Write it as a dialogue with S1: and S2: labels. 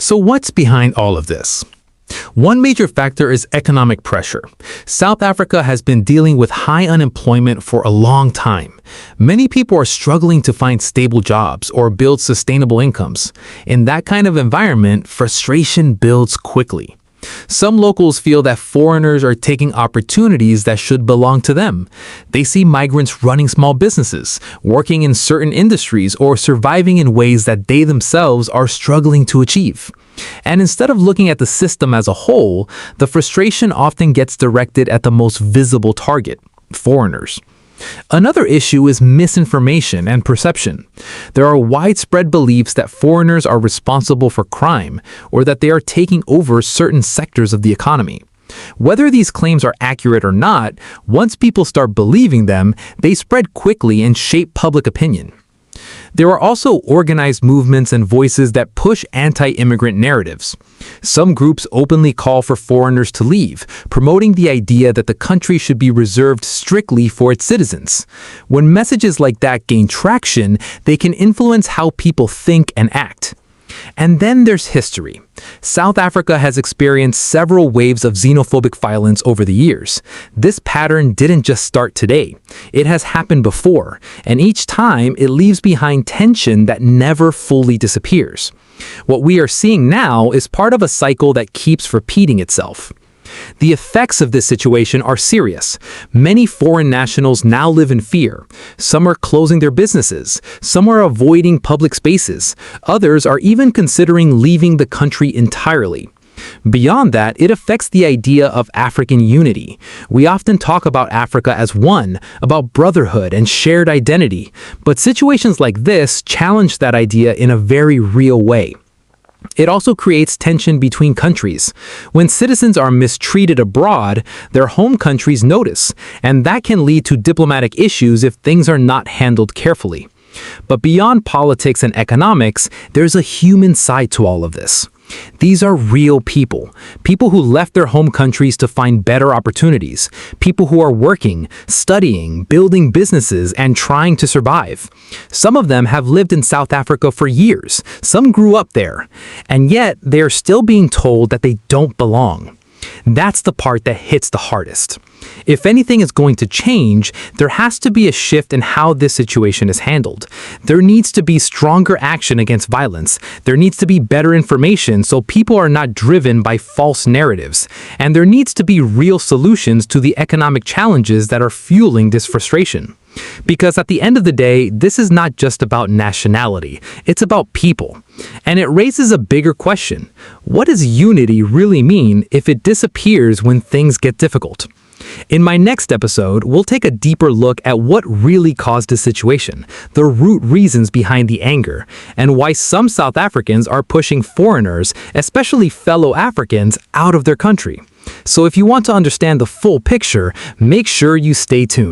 S1: So what's behind all of this? One major factor is economic pressure. South Africa has been dealing with high unemployment for a long time. Many people are struggling to find stable jobs or build sustainable incomes. In that kind of environment, frustration builds quickly. Some locals feel that foreigners are taking opportunities that should belong to them. They see migrants running small businesses, working in certain industries, or surviving in ways that they themselves are struggling to achieve. And instead of looking at the system as a whole, the frustration often gets directed at the most visible target: foreigners. Another issue is misinformation and perception. There are widespread beliefs that foreigners are responsible for crime or that they are taking over certain sectors of the economy. Whether these claims are accurate or not, once people start believing them, they spread quickly and shape public opinion. There are also organized movements and voices that push anti-immigrant narratives. Some groups openly call for foreigners to leave, promoting the idea that the country should be reserved strictly for its citizens. When messages like that gain traction, they can influence how people think and act. And then there's history. South Africa has experienced several waves of xenophobic violence over the years. This pattern didn't just start today. It has happened before, and each time it leaves behind tension that never fully disappears. What we are seeing now is part of a cycle that keeps repeating itself. The effects of this situation are serious. Many foreign nationals now live in fear. Some are closing their businesses. Some are avoiding public spaces. Others are even considering leaving the country entirely. Beyond that, it affects the idea of African unity. We often talk about Africa as one, about brotherhood and shared identity. But situations like this challenge that idea in a very real way. It also creates tension between countries. When citizens are mistreated abroad, their home countries notice, and that can lead to diplomatic issues if things are not handled carefully. But beyond politics and economics, there's a human side to all of this. These are real people who left their home countries to find better opportunities, people who are working, studying, building businesses, and trying to survive. Some of them have lived in South Africa for years, some grew up there, and yet they are still being told that they don't belong. That's the part that hits the hardest. If anything is going to change, there has to be a shift in how this situation is handled. There needs to be stronger action against violence. There needs to be better information so people are not driven by false narratives. And there needs to be real solutions to the economic challenges that are fueling this frustration. Because at the end of the day, this is not just about nationality, it's about people. And it raises a bigger question. What does unity really mean if it disappears when things get difficult? In my next episode, we'll take a deeper look at what really caused this situation, the root reasons behind the anger, and why some South Africans are pushing foreigners, especially fellow Africans, out of their country. So if you want to understand the full picture, make sure you stay tuned.